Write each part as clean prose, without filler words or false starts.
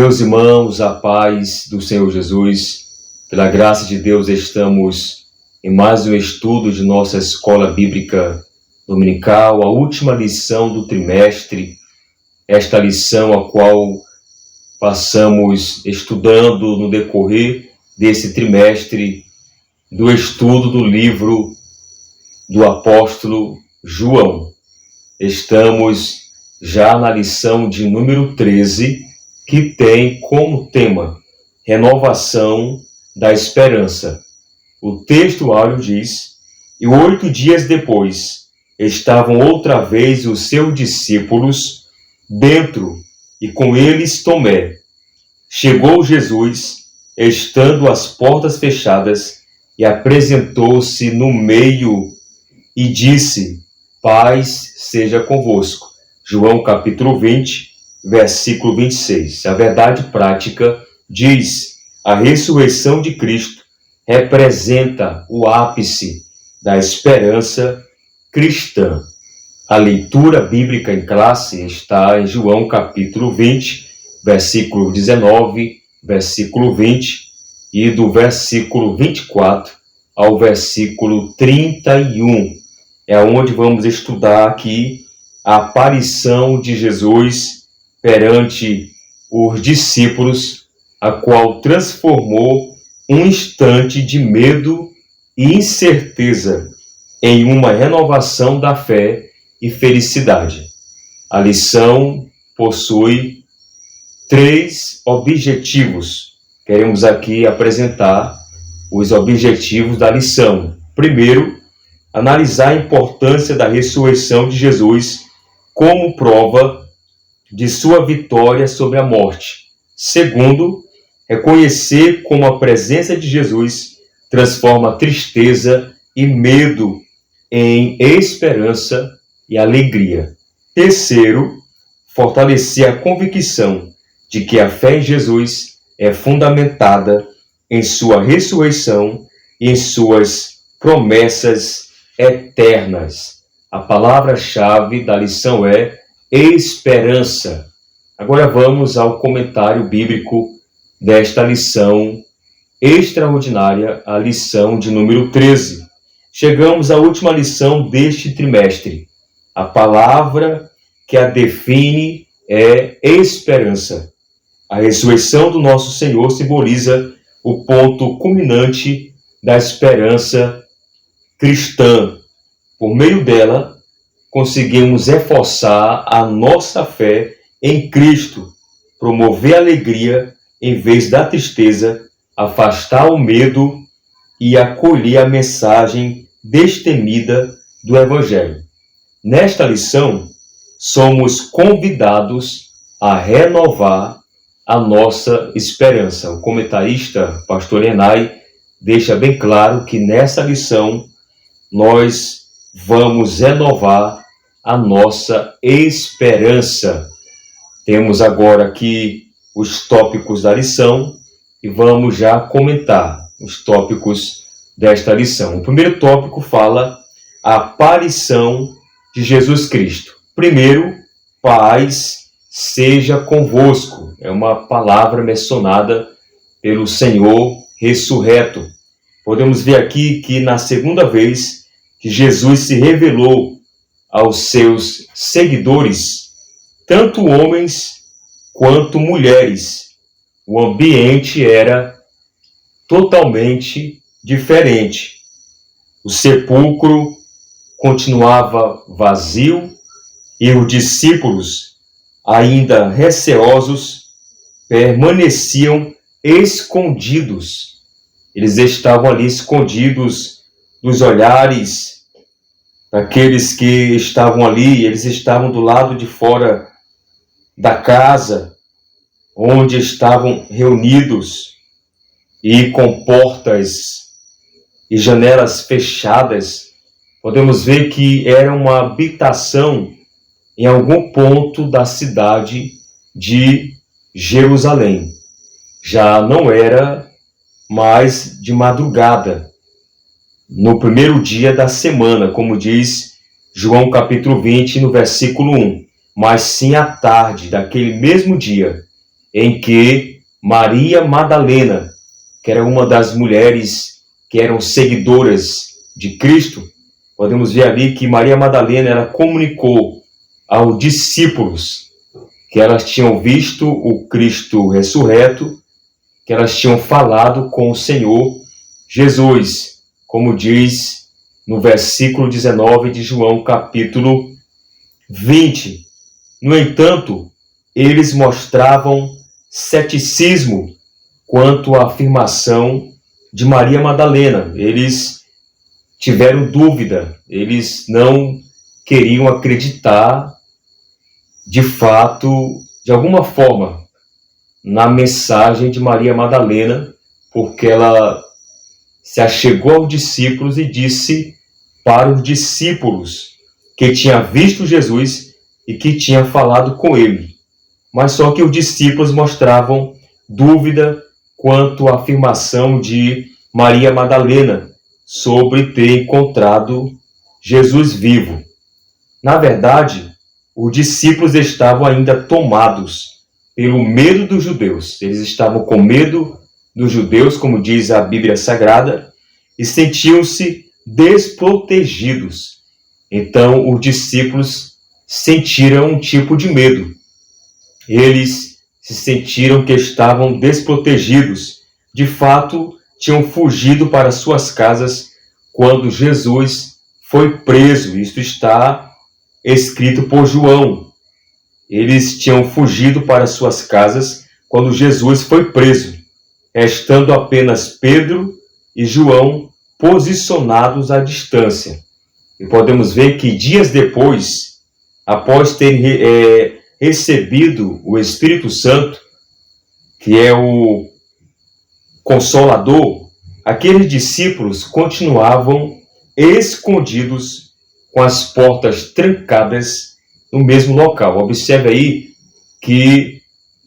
Meus irmãos, a paz do Senhor Jesus, pela graça de Deus, estamos em mais um estudo de nossa escola bíblica dominical, a última lição do trimestre, esta lição a qual passamos estudando no decorrer desse trimestre do estudo do livro do apóstolo João. Estamos já na lição de número 13, que tem como tema renovação da esperança. O texto áureo diz: e 8 dias depois estavam outra vez os seus discípulos dentro, e com eles Tomé. Chegou Jesus, estando as portas fechadas, e apresentou-se no meio e disse: paz seja convosco. João capítulo 20, versículo 26. A verdade prática diz: a ressurreição de Cristo representa o ápice da esperança cristã. A leitura bíblica em classe está em João capítulo 20, versículo 19, versículo 20 e do versículo 24 ao versículo 31. É onde vamos estudar aqui a aparição de Jesus perante os discípulos, a qual transformou um instante de medo e incerteza em uma renovação da fé e felicidade. A lição possui 3 objetivos. Queremos aqui apresentar os objetivos da lição. Primeiro, analisar a importância da ressurreição de Jesus como prova de sua vitória sobre a morte. Segundo, reconhecer como a presença de Jesus transforma tristeza e medo em esperança e alegria. Terceiro, fortalecer a convicção de que a fé em Jesus é fundamentada em sua ressurreição e em suas promessas eternas. A palavra-chave da lição é esperança. Agora vamos ao comentário bíblico desta lição extraordinária, a lição de número 13. Chegamos à última lição deste trimestre. A palavra que a define é esperança. A ressurreição do nosso Senhor simboliza o ponto culminante da esperança cristã. Por meio dela, conseguimos reforçar a nossa fé em Cristo, promover a alegria em vez da tristeza, afastar o medo e acolher a mensagem destemida do Evangelho. Nesta lição, somos convidados a renovar a nossa esperança. O comentarista, pastor Enai, deixa bem claro que nessa lição nós vamos renovar a nossa esperança. Temos agora aqui os tópicos da lição e vamos já comentar os tópicos desta lição. O primeiro tópico fala a aparição de Jesus Cristo. Primeiro, paz seja convosco. É uma palavra mencionada pelo Senhor ressurreto. Podemos ver aqui que na segunda vez que Jesus se revelou aos seus seguidores, tanto homens quanto mulheres, o ambiente era totalmente diferente. O sepulcro continuava vazio e os discípulos, ainda receosos, permaneciam escondidos. Eles estavam ali escondidos dos olhares daqueles que estavam ali. Eles estavam do lado de fora da casa, onde estavam reunidos, e com portas e janelas fechadas. Podemos ver que era uma habitação em algum ponto da cidade de Jerusalém. Já não era mais de madrugada, no primeiro dia da semana, como diz João capítulo 20, no versículo 1. Mas sim à tarde daquele mesmo dia, em que Maria Madalena, que era uma das mulheres que eram seguidoras de Cristo, podemos ver ali que Maria Madalena ela comunicou aos discípulos que elas tinham visto o Cristo ressurreto, que elas tinham falado com o Senhor Jesus, como diz no versículo 19 de João, capítulo 20. No entanto, eles mostravam ceticismo quanto à afirmação de Maria Madalena. Eles tiveram dúvida, eles não queriam acreditar de fato, de alguma forma, na mensagem de Maria Madalena, porque ela se achegou aos discípulos e disse para os discípulos que tinha visto Jesus e que tinha falado com ele. Mas só que os discípulos mostravam dúvida quanto à afirmação de Maria Madalena sobre ter encontrado Jesus vivo. Na verdade, os discípulos estavam ainda tomados pelo medo dos judeus. Eles estavam com medo dos judeus, como diz a Bíblia Sagrada, e sentiam-se desprotegidos. Então, os discípulos sentiram um tipo de medo. Eles se sentiram que estavam desprotegidos. De fato, tinham fugido para suas casas quando Jesus foi preso. Isto está escrito por João. Eles tinham fugido para suas casas quando Jesus foi preso, restando apenas Pedro e João posicionados à distância. E podemos ver que dias depois, após terem recebido o Espírito Santo, que é o Consolador, aqueles discípulos continuavam escondidos com as portas trancadas no mesmo local. Observe aí que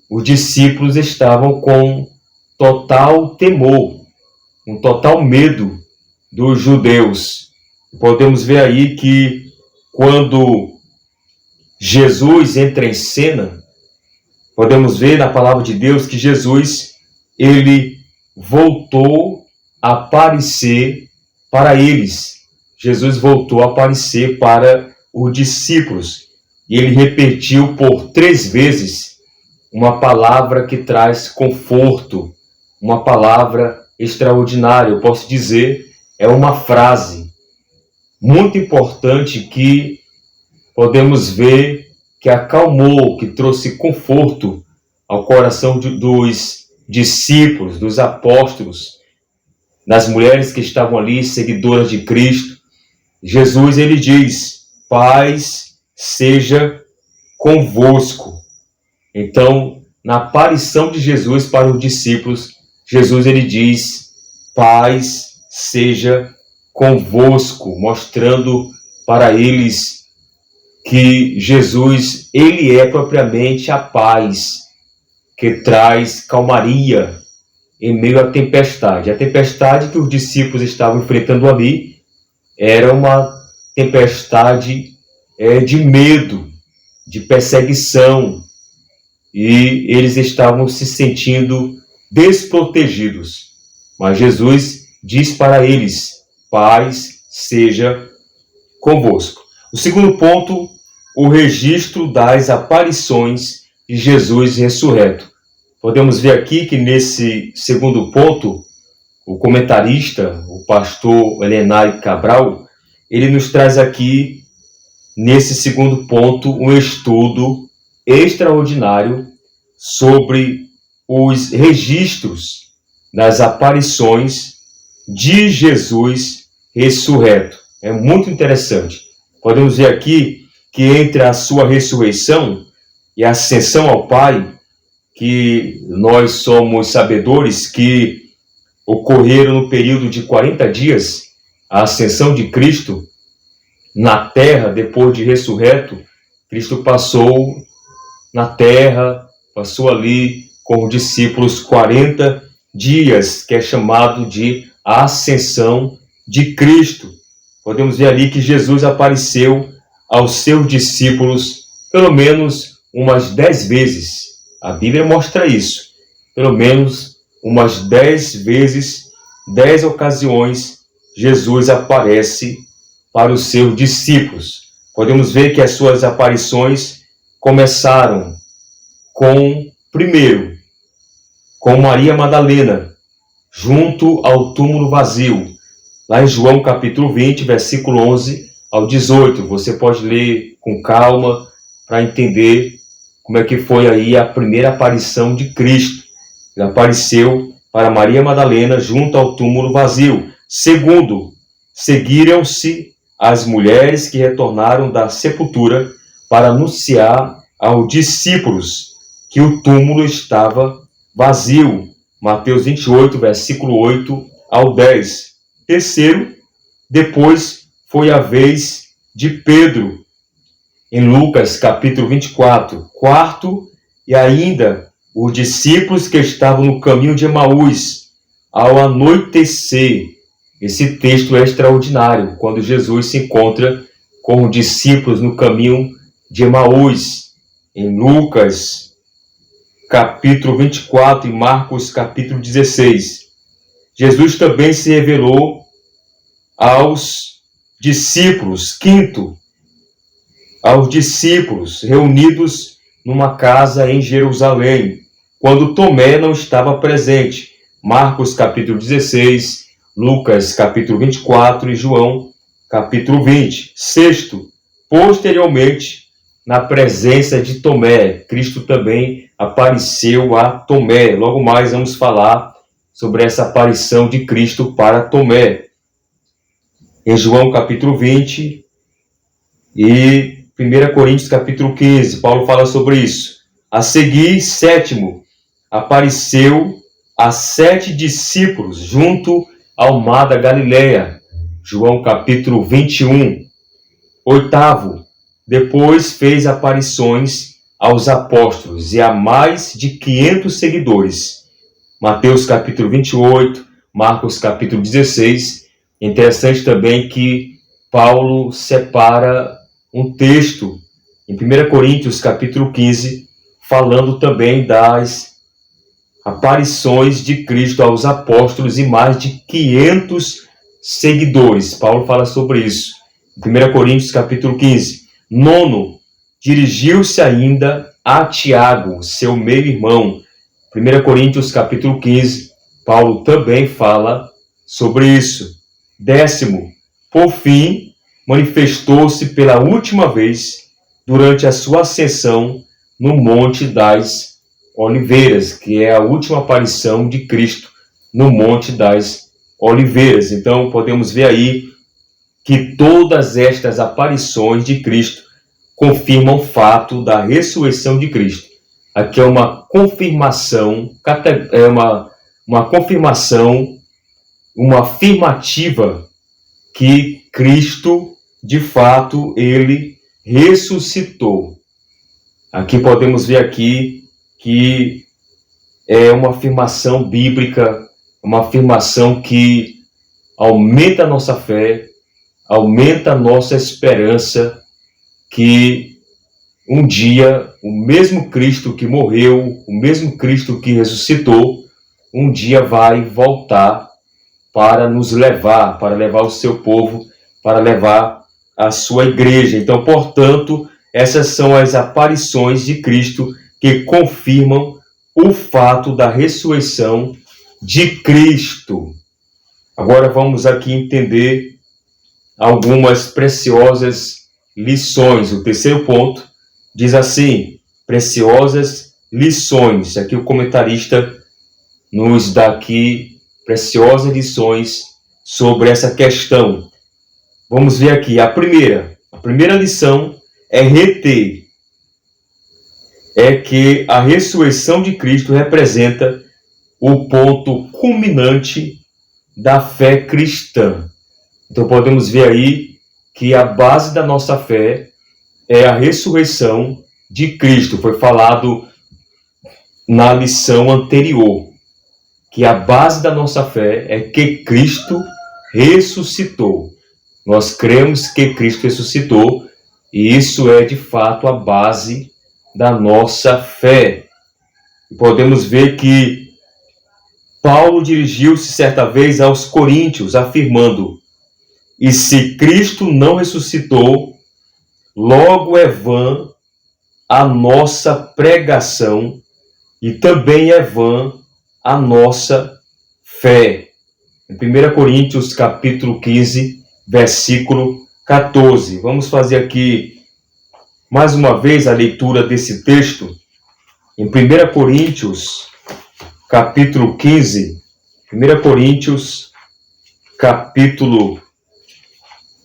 os discípulos estavam com total temor, um total medo dos judeus. Podemos ver aí que quando Jesus entra em cena, podemos ver na palavra de Deus que Jesus, ele voltou a aparecer para eles. Jesus voltou a aparecer para os discípulos. E ele repetiu por 3 vezes uma palavra que traz conforto, uma palavra extraordinária. Eu posso dizer, é uma frase muito importante que podemos ver que acalmou, que trouxe conforto ao coração dos discípulos, dos apóstolos, das mulheres que estavam ali, seguidoras de Cristo. Jesus, ele diz, paz seja convosco. Então, na aparição de Jesus para os discípulos, Jesus, ele diz, paz seja convosco, mostrando para eles que Jesus, ele é propriamente a paz, que traz calmaria em meio à tempestade. A tempestade que os discípulos estavam enfrentando ali era uma tempestade de medo, de perseguição, e eles estavam se sentindo desprotegidos. Mas Jesus diz para eles, paz seja convosco. O segundo ponto, o registro das aparições de Jesus ressurreto. Podemos ver aqui que nesse segundo ponto, o comentarista, o pastor Elenay Cabral, ele nos traz aqui, nesse segundo ponto, um estudo extraordinário sobre os registros das aparições de Jesus ressurreto. É muito interessante. Podemos ver aqui que entre a sua ressurreição e a ascensão ao Pai, que nós somos sabedores que ocorreram no período de 40 dias, a ascensão de Cristo na terra, depois de ressurreto, Cristo passou na terra, passou ali com os discípulos 40 dias, que é chamado de ascensão de Cristo. Podemos ver ali que Jesus apareceu aos seus discípulos pelo menos umas 10 vezes. A Bíblia mostra isso. Pelo menos umas 10 vezes, 10 ocasiões, Jesus aparece para os seus discípulos. Podemos ver que as suas aparições começaram primeiro, com Maria Madalena, junto ao túmulo vazio. Lá em João capítulo 20, versículo 11 ao 18. Você pode ler com calma para entender como é que foi aí a primeira aparição de Cristo. Ele apareceu para Maria Madalena junto ao túmulo vazio. Segundo, seguiram-se as mulheres que retornaram da sepultura para anunciar aos discípulos que o túmulo estava vazio. Mateus 28, versículo 8 ao 10. Terceiro, depois foi a vez de Pedro, em Lucas capítulo 24. Quarto, e ainda os discípulos que estavam no caminho de Emaús, ao anoitecer. Esse texto é extraordinário, quando Jesus se encontra com os discípulos no caminho de Emaús, em Lucas capítulo 24 e Marcos capítulo 16. Jesus também se revelou aos discípulos. Quinto, aos discípulos reunidos numa casa em Jerusalém, quando Tomé não estava presente. Marcos capítulo 16, Lucas capítulo 24 e João capítulo 20. Sexto, posteriormente, na presença de Tomé, Cristo também apareceu a Tomé. Logo mais vamos falar sobre essa aparição de Cristo para Tomé. Em João capítulo 20 e 1 Coríntios capítulo 15, Paulo fala sobre isso. A seguir, sétimo, apareceu a 7 discípulos junto ao mar da Galileia. João capítulo 21. Oitavo, depois fez aparições aos apóstolos e a mais de 500 seguidores. Mateus capítulo 28, Marcos capítulo 16. Interessante também que Paulo separa um texto em 1 Coríntios capítulo 15, falando também das aparições de Cristo aos apóstolos e mais de 500 seguidores. Paulo fala sobre isso. 1 Coríntios capítulo 15. Nono, dirigiu-se ainda a Tiago, seu meio-irmão. 1 Coríntios capítulo 15, Paulo também fala sobre isso. Décimo, por fim, manifestou-se pela última vez durante a sua ascensão no Monte das Oliveiras, que é a última aparição de Cristo no Monte das Oliveiras. Então, podemos ver aí que todas estas aparições de Cristo confirmam o fato da ressurreição de Cristo. Aqui é uma confirmação, uma afirmativa que Cristo, de fato, ele ressuscitou. Aqui podemos ver aqui que é uma afirmação bíblica, uma afirmação que aumenta a nossa fé, aumenta a nossa esperança que um dia o mesmo Cristo que morreu, o mesmo Cristo que ressuscitou, um dia vai voltar para nos levar, para levar o seu povo, para levar a sua igreja. Então, portanto, essas são as aparições de Cristo que confirmam o fato da ressurreição de Cristo. Agora vamos aqui entender algumas preciosas lições. O terceiro ponto diz assim: preciosas lições. Aqui o comentarista nos dá aqui preciosas lições sobre essa questão. Vamos ver aqui a primeira lição é reter. É que a ressurreição de Cristo representa o ponto culminante da fé cristã. Então podemos ver aí que a base da nossa fé é a ressurreição de Cristo. Foi falado na lição anterior que a base da nossa fé é que Cristo ressuscitou. Nós cremos que Cristo ressuscitou e isso é de fato a base da nossa fé. Podemos ver que Paulo dirigiu-se certa vez aos coríntios, afirmando: e se Cristo não ressuscitou, logo é vã a nossa pregação e também é vã a nossa fé. Em 1 Coríntios capítulo 15, versículo 14. Vamos fazer aqui mais uma vez a leitura desse texto. Em 1 Coríntios capítulo 15, 1 Coríntios capítulo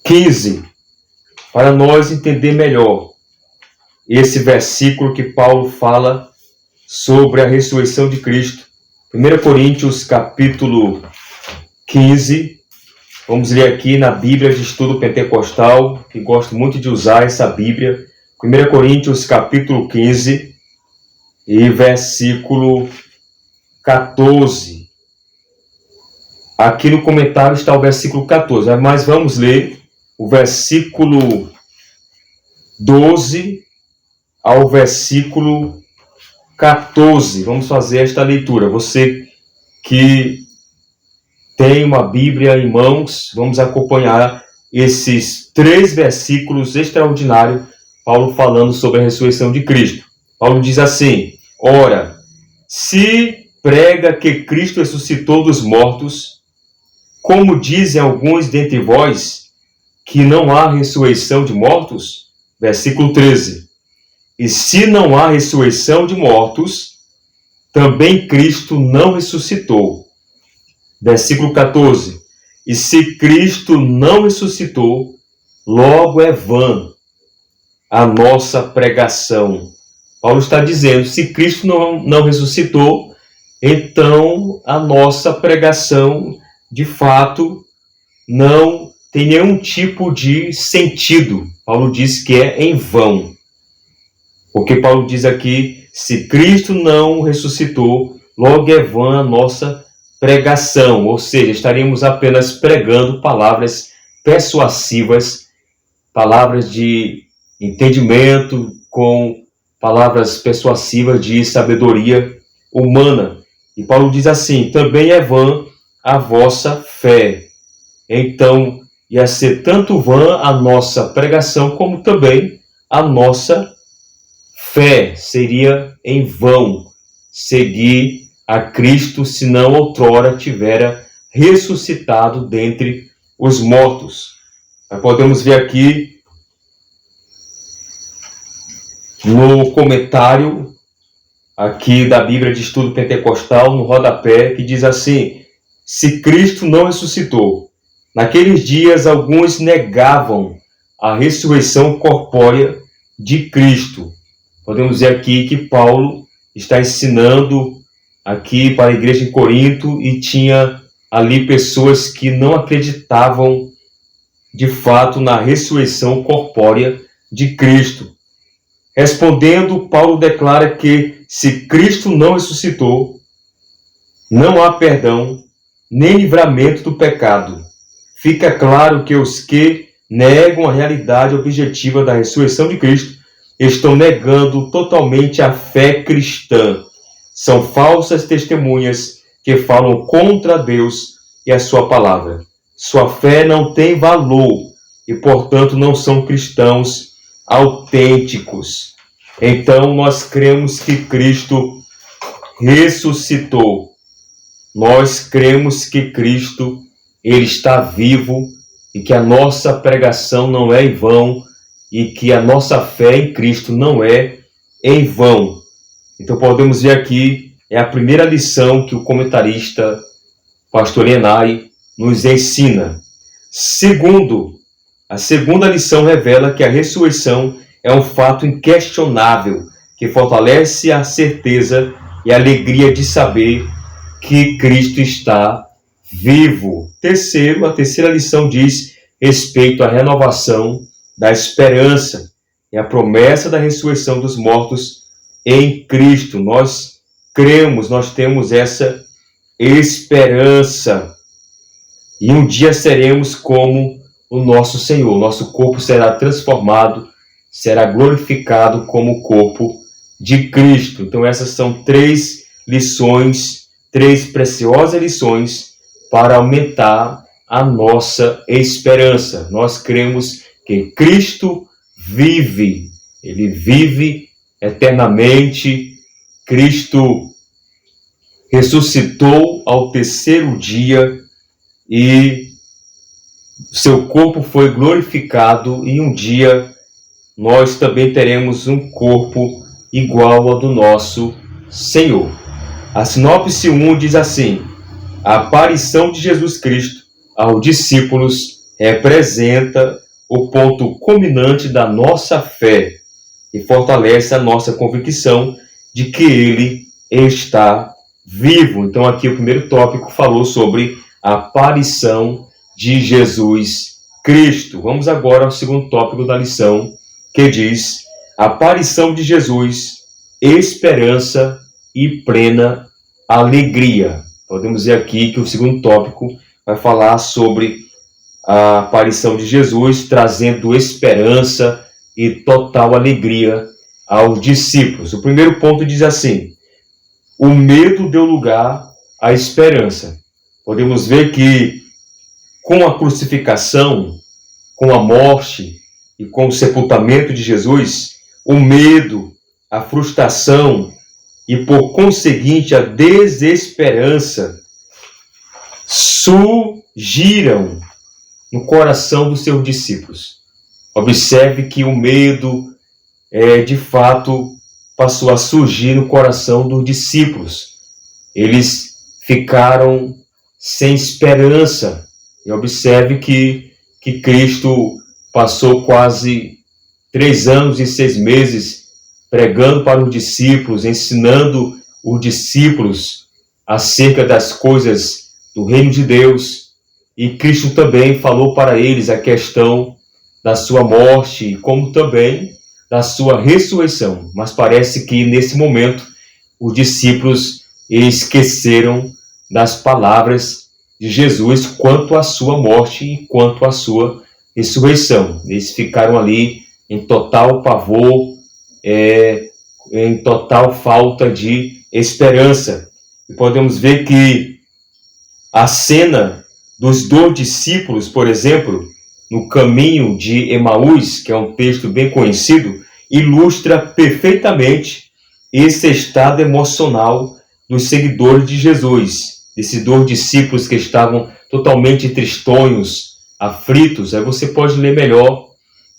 15, para nós entender melhor esse versículo que Paulo fala sobre a ressurreição de Cristo. 1 Coríntios capítulo 15, vamos ler aqui na Bíblia de Estudo Pentecostal, que gosto muito de usar essa Bíblia. 1 Coríntios capítulo 15 e versículo 14. Aqui no comentário está o versículo 14, mas vamos ler o versículo 12 ao versículo 14. Vamos fazer esta leitura. Você que tem uma Bíblia em mãos, vamos acompanhar esses 3 versículos extraordinários, Paulo falando sobre a ressurreição de Cristo. Paulo diz assim: ora, se prega que Cristo ressuscitou dos mortos, como dizem alguns dentre vós, que não há ressurreição de mortos? Versículo 13. E se não há ressurreição de mortos, também Cristo não ressuscitou. Versículo 14. E se Cristo não ressuscitou, logo é vã a nossa pregação. Paulo está dizendo, se Cristo não ressuscitou, então a nossa pregação, de fato, não tem nenhum tipo de sentido. Paulo diz que é em vão. Porque Paulo diz aqui, se Cristo não ressuscitou, logo é vã a nossa pregação. Ou seja, estaremos apenas pregando palavras persuasivas, palavras de entendimento, com palavras persuasivas de sabedoria humana. E Paulo diz assim, também é vã a vossa fé. Então, ia ser tanto vã a nossa pregação, como também a nossa fé. Seria em vão seguir a Cristo, se não outrora tivera ressuscitado dentre os mortos. Nós podemos ver aqui no comentário aqui da Bíblia de Estudo Pentecostal, no rodapé, que diz assim, se Cristo não ressuscitou, naqueles dias alguns negavam a ressurreição corpórea de Cristo. Podemos ver aqui que Paulo está ensinando aqui para a igreja em Corinto e tinha ali pessoas que não acreditavam de fato na ressurreição corpórea de Cristo. Respondendo, Paulo declara que se Cristo não ressuscitou, não há perdão nem livramento do pecado. Fica claro que os que negam a realidade objetiva da ressurreição de Cristo estão negando totalmente a fé cristã. São falsas testemunhas que falam contra Deus e a sua palavra. Sua fé não tem valor e, portanto, não são cristãos autênticos. Então, nós cremos que Cristo ressuscitou. Nós cremos que Cristo, Ele está vivo e que a nossa pregação não é em vão e que a nossa fé em Cristo não é em vão. Então, podemos ver aqui, é a primeira lição que o comentarista Pastor Lenay nos ensina. Segundo, a segunda lição revela que a ressurreição é um fato inquestionável, que fortalece a certeza e a alegria de saber que Cristo está vivo. Terceiro, a terceira lição diz respeito à renovação da esperança e a promessa da ressurreição dos mortos em Cristo. Nós cremos, nós temos essa esperança. E um dia seremos como o nosso Senhor. Nosso corpo será transformado, será glorificado como o corpo de Cristo. Então essas são três lições, 3 preciosas lições para aumentar a nossa esperança. Nós cremos que Cristo vive, Ele vive eternamente. Cristo ressuscitou ao 3º dia e seu corpo foi glorificado, e um dia nós também teremos um corpo igual ao do nosso Senhor. A sinopse 1 diz assim: a aparição de Jesus Cristo aos discípulos representa o ponto culminante da nossa fé e fortalece a nossa convicção de que Ele está vivo. Então aqui o primeiro tópico falou sobre a aparição de Jesus Cristo. Vamos agora ao segundo tópico da lição, que diz: aparição de Jesus, esperança e plena alegria. Podemos ver aqui que o segundo tópico vai falar sobre a aparição de Jesus, trazendo esperança e total alegria aos discípulos. O primeiro ponto diz assim: o medo deu lugar à esperança. Podemos ver que com a crucificação, com a morte e com o sepultamento de Jesus, o medo, a frustração e, por conseguinte, a desesperança surgiram no coração dos seus discípulos. Observe que o medo, de fato, passou a surgir no coração dos discípulos. Eles ficaram sem esperança. E observe que Cristo passou quase 3 anos e 6 meses pregando para os discípulos, ensinando os discípulos acerca das coisas do reino de Deus. E Cristo também falou para eles a questão da sua morte, como também da sua ressurreição. Mas parece que nesse momento os discípulos esqueceram das palavras de Jesus quanto à sua morte e quanto à sua ressurreição. Eles ficaram ali em total pavor, em total falta de esperança. E podemos ver que a cena dos 2 discípulos, por exemplo, no caminho de Emaús, que é um texto bem conhecido, ilustra perfeitamente esse estado emocional dos seguidores de Jesus, desses 2 discípulos que estavam totalmente tristonhos, aflitos. Aí você pode ler melhor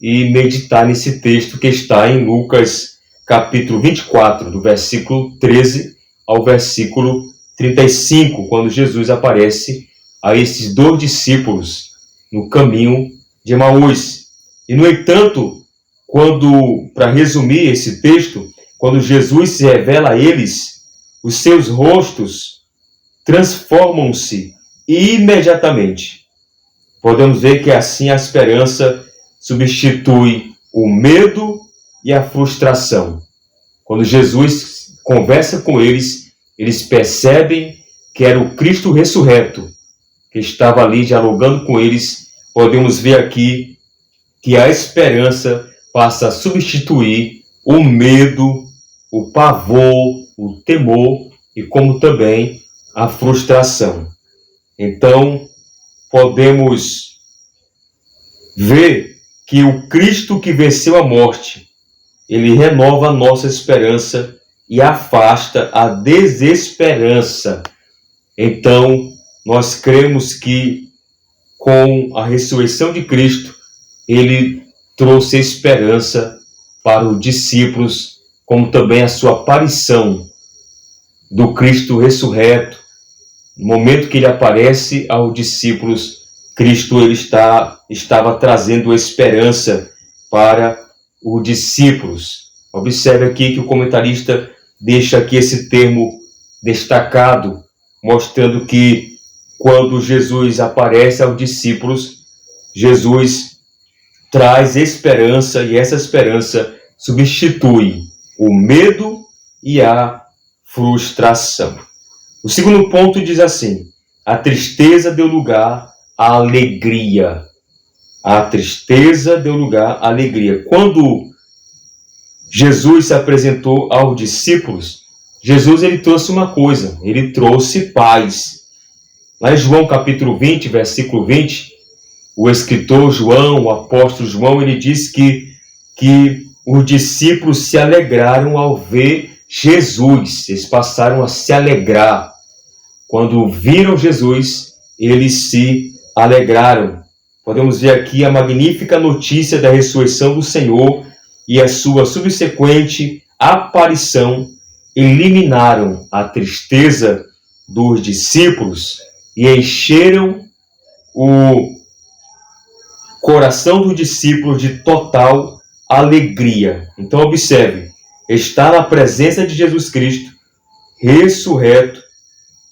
e meditar nesse texto que está em Lucas capítulo 24, do versículo 13 ao versículo 35, quando Jesus aparece a esses 2 discípulos no caminho de Emaús. E, no entanto, para resumir esse texto, quando Jesus se revela a eles, os seus rostos transformam-se imediatamente. Podemos ver que assim a esperança substitui o medo e a frustração. Quando Jesus conversa com eles, eles percebem que era o Cristo ressurreto que estava ali dialogando com eles. Podemos ver aqui que a esperança passa a substituir o medo, o pavor, o temor e como também a frustração. Então, podemos ver que o Cristo que venceu a morte, ele renova a nossa esperança e afasta a desesperança. Então, nós cremos que com a ressurreição de Cristo, ele trouxe esperança para os discípulos, como também a sua aparição do Cristo ressurreto. No momento que ele aparece aos discípulos, Cristo estava trazendo esperança para os discípulos. Observe aqui que o comentarista deixa aqui esse termo destacado, mostrando que quando Jesus aparece aos discípulos, Jesus traz esperança, e essa esperança substitui o medo e a frustração. O segundo ponto diz assim: a tristeza deu lugar à alegria. A tristeza deu lugar à alegria. Quando Jesus se apresentou aos discípulos, Jesus ele trouxe uma coisa, ele trouxe paz. Lá em João capítulo 20, versículo 20, o escritor João, o apóstolo João, ele diz que os discípulos se alegraram ao ver Jesus. Eles passaram a se alegrar. Quando viram Jesus, eles se alegraram. Podemos ver aqui a magnífica notícia da ressurreição do Senhor e a sua subsequente aparição eliminaram a tristeza dos discípulos e encheram o coração dos discípulos de total alegria. Então observe, estar na presença de Jesus Cristo, ressurreto,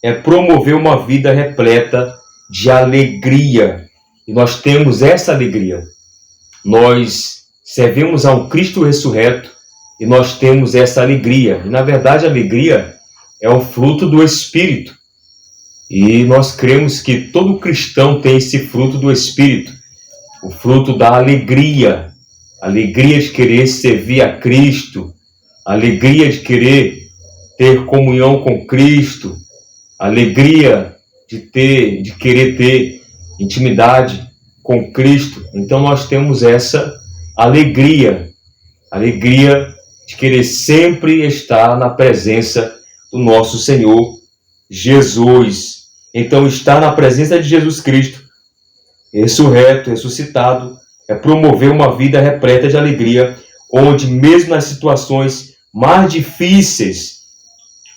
é promover uma vida repleta de alegria. E nós temos essa alegria. Nós servimos a um Cristo ressurreto e nós temos essa alegria. E na verdade a alegria é um fruto do Espírito. E nós cremos que todo cristão tem esse fruto do Espírito. O fruto da alegria. Alegria de querer servir a Cristo. Alegria de querer ter comunhão com Cristo. Alegria de querer ter intimidade com Cristo. Então nós temos essa alegria. Alegria de querer sempre estar na presença do nosso Senhor Jesus. Então estar na presença de Jesus Cristo, ressurreto, ressuscitado, é promover uma vida repleta de alegria, onde mesmo nas situações mais difíceis,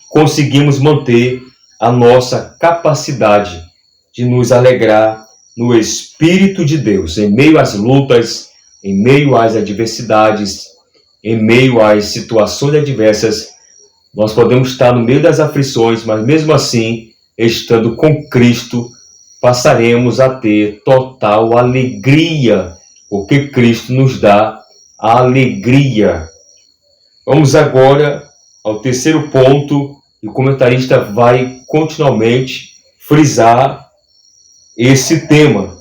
conseguimos manter a nossa capacidade de nos alegrar no Espírito de Deus, em meio às lutas, em meio às adversidades, em meio às situações adversas. Nós podemos estar no meio das aflições, mas mesmo assim, estando com Cristo, passaremos a ter total alegria, porque Cristo nos dá alegria. Vamos agora ao terceiro ponto, e o comentarista vai continuamente frisar esse tema.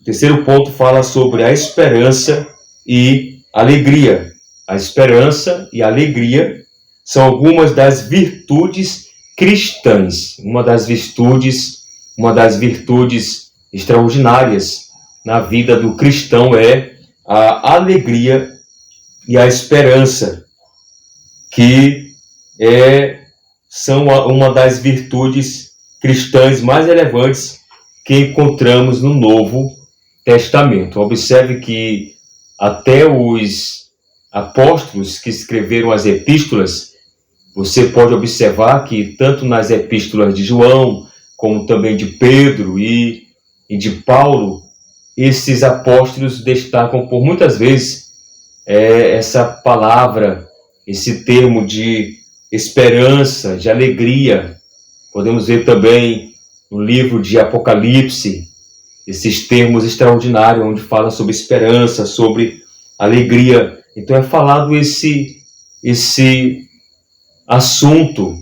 O terceiro ponto fala sobre a esperança e alegria. A esperança e a alegria são algumas das virtudes cristãs, uma das virtudes extraordinárias na vida do cristão é a alegria e a esperança, que são uma das virtudes cristãs mais relevantes que encontramos no Novo Testamento. Observe que até os apóstolos que escreveram as epístolas, você pode observar que tanto nas epístolas de João, como também de Pedro e de Paulo, esses apóstolos destacam por muitas vezes essa palavra, esse termo de esperança, de alegria. Podemos ver também no livro de Apocalipse esses termos extraordinários, onde fala sobre esperança, sobre alegria. Então é falado esse assunto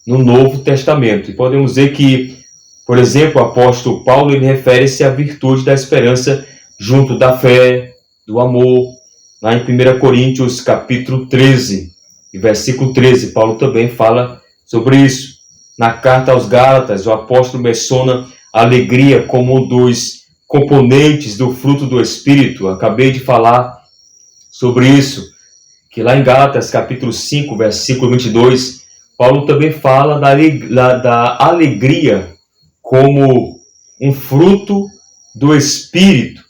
no Novo Testamento. E podemos ver que, por exemplo, o apóstolo Paulo ele refere-se à virtude da esperança junto da fé, do amor. Lá em 1 Coríntios capítulo 13, e versículo 13, Paulo também fala sobre isso. Na carta aos Gálatas, o apóstolo menciona a alegria como um dos componentes do fruto do Espírito. Acabei de falar sobre isso, que lá em Gálatas capítulo 5, versículo 22, Paulo também fala da alegria como um fruto do Espírito.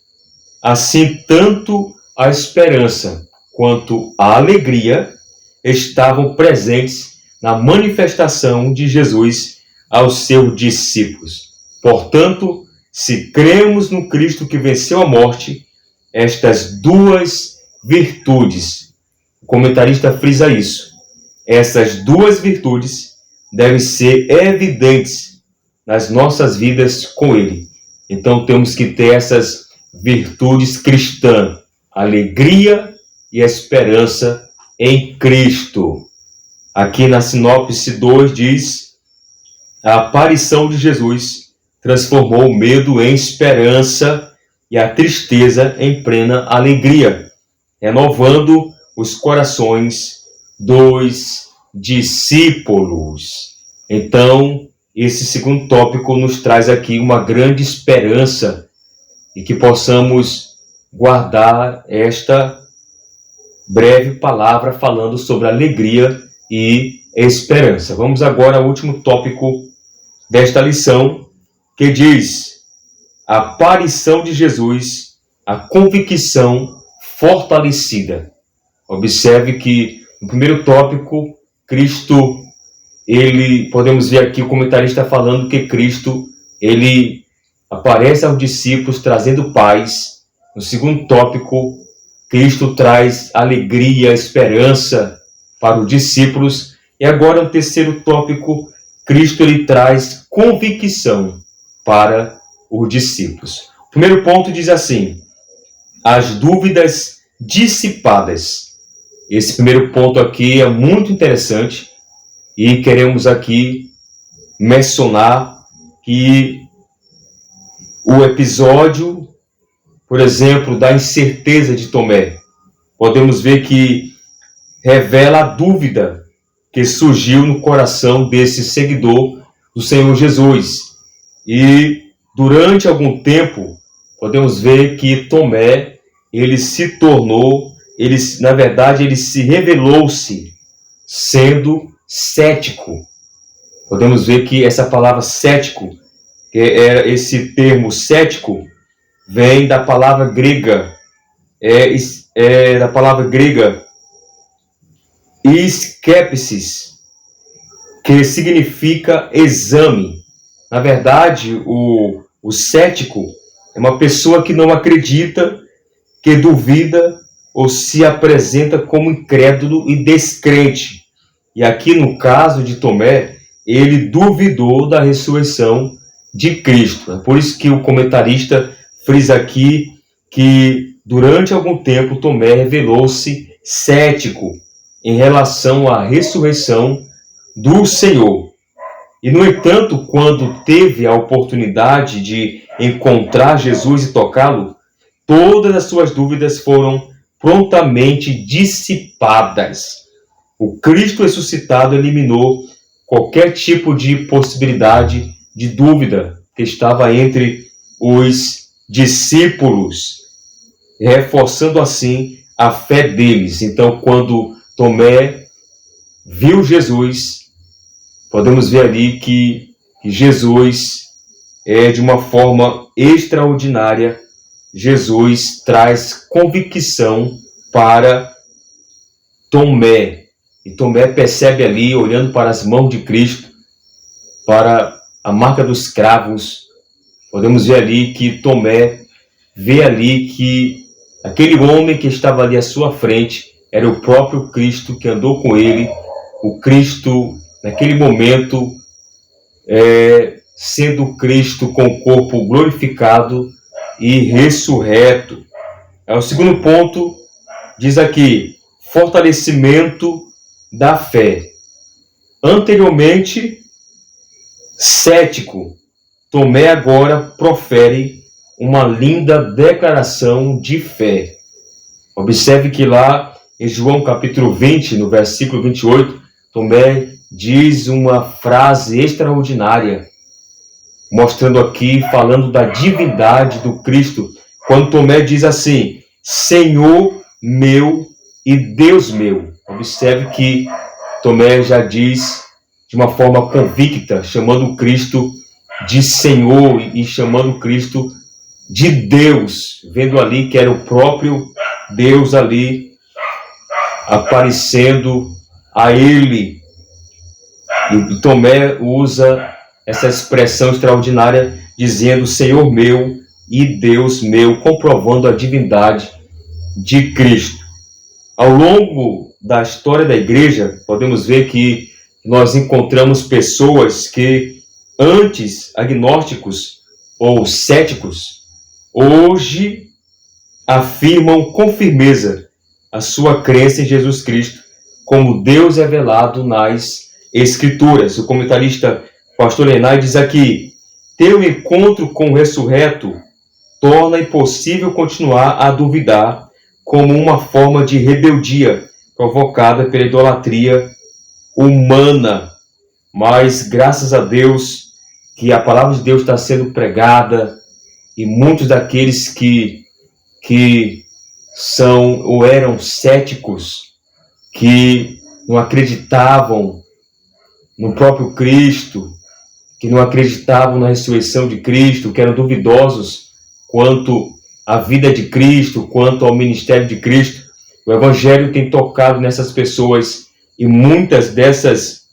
Assim, tanto a esperança quanto a alegria estavam presentes na manifestação de Jesus aos seus discípulos. Portanto, se cremos no Cristo que venceu a morte, estas duas virtudes, o comentarista frisa isso, essas duas virtudes devem ser evidentes nas nossas vidas com Ele. Então temos que ter essas virtudes cristãs, alegria e esperança em Cristo. Aqui na sinopse 2 diz: a aparição de Jesus transformou o medo em esperança e a tristeza em plena alegria, renovando os corações dos discípulos. Então, esse segundo tópico nos traz aqui uma grande esperança e que possamos guardar esta breve palavra falando sobre alegria e esperança. Vamos agora ao último tópico desta lição, que diz: a aparição de Jesus, a convicção fortalecida. Observe que no primeiro tópico, Cristo, podemos ver aqui o comentarista falando que Cristo, ele aparece aos discípulos trazendo paz. No segundo tópico, Cristo traz alegria, esperança para os discípulos. E agora no terceiro tópico, Cristo ele traz convicção para os discípulos. O primeiro ponto diz assim: as dúvidas dissipadas. Esse primeiro ponto aqui é muito interessante e queremos aqui mencionar que o episódio, por exemplo, da incerteza de Tomé, podemos ver que revela a dúvida que surgiu no coração desse seguidor do Senhor Jesus. E durante algum tempo, podemos ver que Tomé, ele se tornou, na verdade, ele se revelou-se sendo cético. Podemos ver que essa palavra cético, esse termo cético, vem da palavra grega, da palavra grega skepsis, que significa exame. Na verdade, o cético é uma pessoa que não acredita, que duvida ou se apresenta como incrédulo e descrente. E aqui no caso de Tomé, ele duvidou da ressurreição de Cristo. É por isso que o comentarista frisa aqui que durante algum tempo Tomé revelou-se cético em relação à ressurreição do Senhor. E, no entanto, quando teve a oportunidade de encontrar Jesus e tocá-lo, todas as suas dúvidas foram prontamente dissipadas. O Cristo ressuscitado eliminou qualquer tipo de possibilidade de dúvida que estava entre os discípulos, reforçando assim a fé deles. Então, quando Tomé viu Jesus, podemos ver ali que Jesus de uma forma extraordinária, Jesus traz convicção para Tomé. E Tomé percebe ali, olhando para as mãos de Cristo, para a marca dos cravos, podemos ver ali que Tomé vê ali que aquele homem que estava ali à sua frente era o próprio Cristo que andou com ele, o Cristo, naquele momento, sendo Cristo com o corpo glorificado e ressurreto. O segundo ponto diz aqui: fortalecimento da fé. Anteriormente, cético, Tomé agora profere uma linda declaração de fé. Observe que lá em João capítulo 20, no versículo 28, Tomé diz uma frase extraordinária, mostrando aqui, falando da divindade do Cristo, quando Tomé diz assim: Senhor meu e Deus meu. Observe que Tomé já diz de uma forma convicta, chamando Cristo de Senhor e chamando Cristo de Deus, vendo ali que era o próprio Deus ali aparecendo a ele. E Tomé usa essa expressão extraordinária dizendo Senhor meu e Deus meu, comprovando a divindade de Cristo. Ao longo da história da igreja, podemos ver que nós encontramos pessoas que antes agnósticos ou céticos, hoje afirmam com firmeza a sua crença em Jesus Cristo como Deus revelado nas Escrituras. O comentarista Pastor Enai diz aqui: ter um encontro com o ressurreto torna impossível continuar a duvidar como uma forma de rebeldia provocada pela idolatria humana, mas graças a Deus que a palavra de Deus está sendo pregada e muitos daqueles que são ou eram céticos, que não acreditavam no próprio Cristo, que não acreditavam na ressurreição de Cristo, que eram duvidosos quanto à vida de Cristo, quanto ao ministério de Cristo. O Evangelho tem tocado nessas pessoas e muitas dessas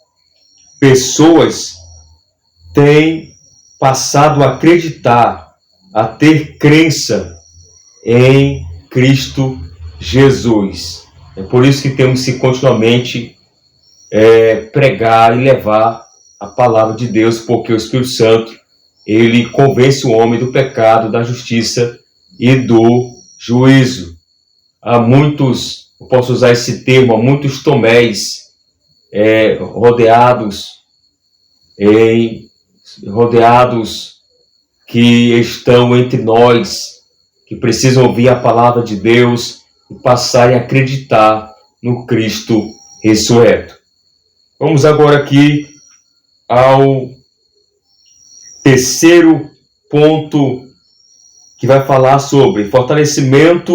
pessoas têm passado a acreditar, a ter crença em Cristo Jesus. É por isso que temos que continuamente pregar e levar a palavra de Deus, porque o Espírito Santo, ele convence o homem do pecado, da justiça e do juízo. Há muitos, eu posso usar esse termo, há muitos Tomés rodeados que estão entre nós, que precisam ouvir a palavra de Deus e passarem a acreditar no Cristo ressurreto. Vamos agora aqui ao terceiro ponto, que vai falar sobre fortalecimento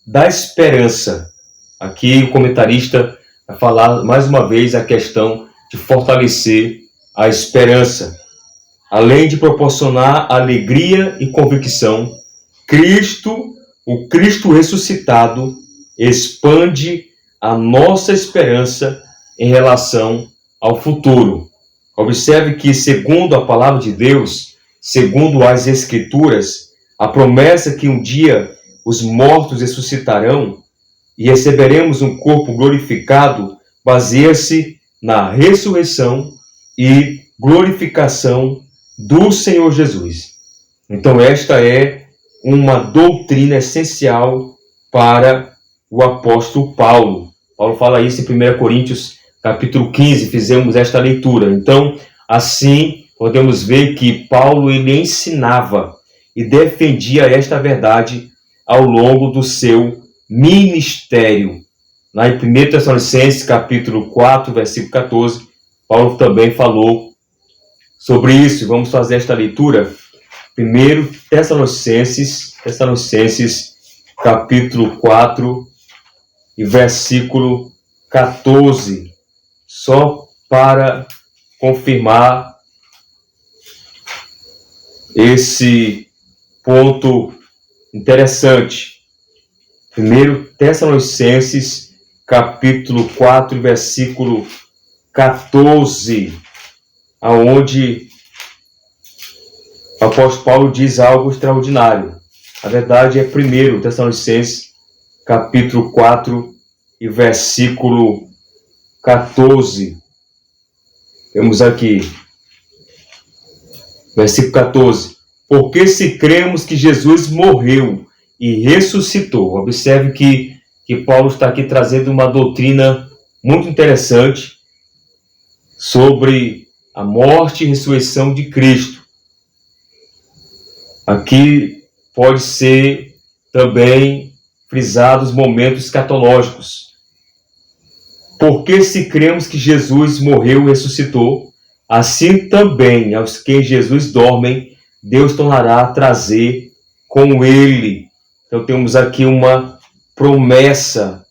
da esperança. Aqui o comentarista vai falar mais uma vez a questão de fortalecer a esperança. Além de proporcionar alegria e convicção, o Cristo ressuscitado, expande a nossa esperança em relação ao futuro. Observe que, segundo a palavra de Deus, segundo as Escrituras, a promessa que um dia os mortos ressuscitarão e receberemos um corpo glorificado baseia-se na ressurreição e glorificação do Senhor Jesus. Então esta é uma doutrina essencial para o apóstolo Paulo. Paulo fala isso em 1 Coríntios capítulo 15, fizemos esta leitura. Então, assim, podemos ver que Paulo ele ensinava e defendia esta verdade ao longo do seu ministério. Lá em 1 Tessalonicenses capítulo 4, versículo 14, Paulo também falou sobre isso. Vamos fazer esta leitura. 1 Tessalonicenses capítulo 4 e versículo 14. Só para confirmar esse ponto interessante. 1 Tessalonicenses capítulo 4, versículo 14, aonde o apóstolo Paulo diz algo extraordinário. A verdade é 1 Tessalonicenses capítulo 4 e versículo 14. Temos aqui, versículo 14. Porque se cremos que Jesus morreu e ressuscitou. Observe que Paulo está aqui trazendo uma doutrina muito interessante sobre a morte e ressurreição de Cristo. Aqui pode ser também frisados momentos escatológicos. Porque se cremos que Jesus morreu e ressuscitou, assim também aos que em Jesus dormem, Deus tornará a trazer com ele. Então temos aqui uma promessa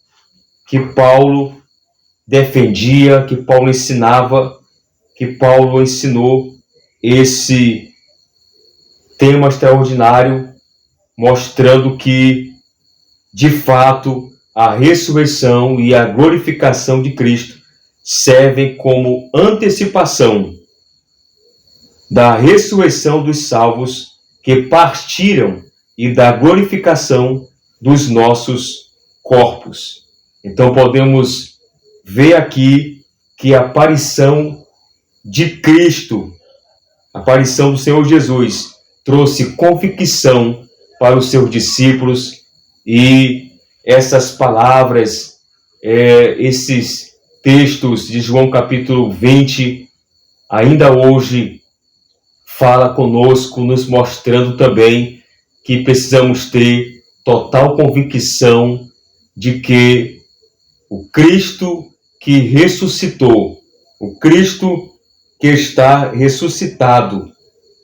que Paulo defendia, que Paulo ensinava, que Paulo ensinou esse tema extraordinário, mostrando que, de fato, a ressurreição e a glorificação de Cristo servem como antecipação da ressurreição dos salvos que partiram e da glorificação dos nossos corpos. Então podemos ver aqui que a aparição de Cristo, a aparição do Senhor Jesus, trouxe convicção para os seus discípulos, e essas palavras, esses textos de João capítulo 20, ainda hoje fala conosco, nos mostrando também que precisamos ter total convicção de que o Cristo que ressuscitou O Cristo que está ressuscitado,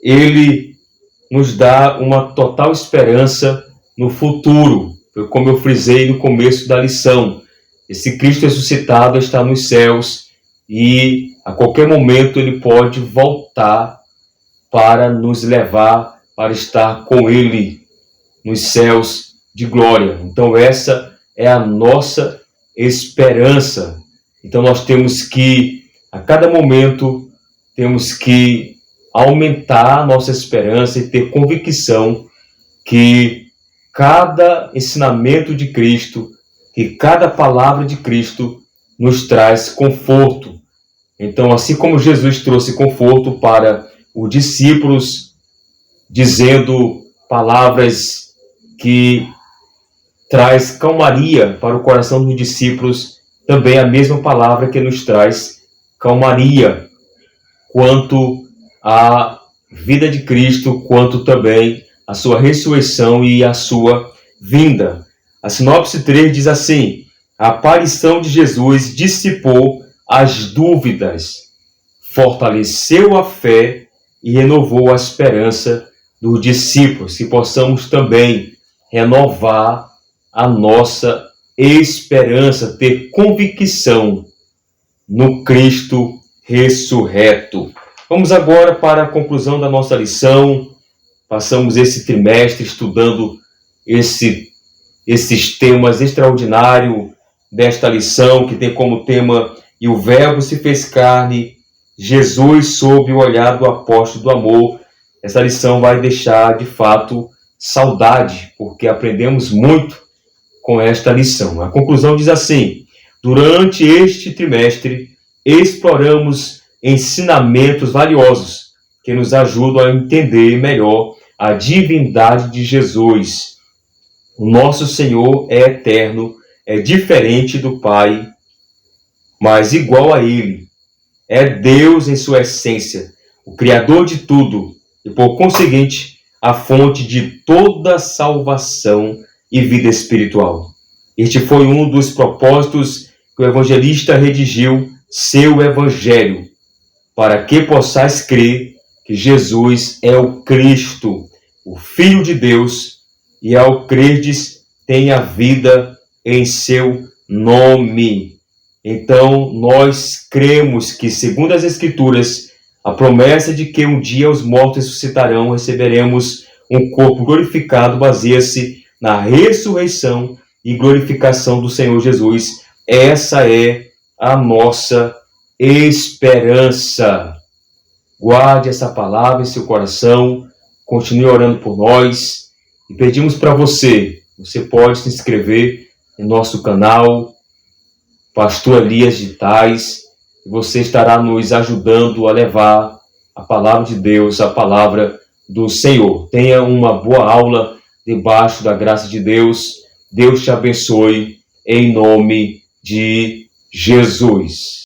ele nos dá uma total esperança no futuro. Como eu frisei no começo da lição, esse Cristo ressuscitado está nos céus e a qualquer momento ele pode voltar para nos levar para estar com ele nos céus de glória. Então essa é a nossa esperança. Então nós temos que, a cada momento, temos que aumentar a nossa esperança e ter convicção que cada ensinamento de Cristo, que cada palavra de Cristo nos traz conforto. Então, assim como Jesus trouxe conforto para os discípulos, dizendo palavras que traz calmaria para o coração dos discípulos, também a mesma palavra que nos traz calmaria quanto à vida de Cristo, quanto também a sua ressurreição e a sua vinda. A sinopse 3 diz assim: a aparição de Jesus dissipou as dúvidas, fortaleceu a fé e renovou a esperança dos discípulos. Que possamos também renovar a nossa esperança, ter convicção no Cristo ressurreto. Vamos agora para a conclusão da nossa lição. Passamos esse trimestre estudando esses temas extraordinários desta lição, que tem como tema: e o Verbo se fez carne, Jesus sob o olhar do apóstolo do amor. Essa lição vai deixar, de fato, saudade, porque aprendemos muito com esta lição. A conclusão diz assim: durante este trimestre, exploramos ensinamentos valiosos que nos ajudam a entender melhor a divindade de Jesus. O nosso Senhor é eterno, é diferente do Pai, mas igual a Ele. É Deus em sua essência, o Criador de tudo e, por conseguinte, a fonte de toda salvação e vida espiritual. Este foi um dos propósitos que o evangelista redigiu seu evangelho, para que possais crer que Jesus é o Cristo, o Filho de Deus, e ao crerdes tenha vida em seu nome. Então, nós cremos que, segundo as Escrituras, a promessa de que um dia os mortos ressuscitarão, receberemos um corpo glorificado, baseia-se na ressurreição e glorificação do Senhor Jesus. Essa é a nossa esperança. Guarde essa palavra em seu coração, continue orando por nós e pedimos para você pode se inscrever em nosso canal, Pastor Elias Digitais, e você estará nos ajudando a levar a palavra de Deus, a palavra do Senhor. Tenha uma boa aula debaixo da graça de Deus. Deus te abençoe em nome de Jesus.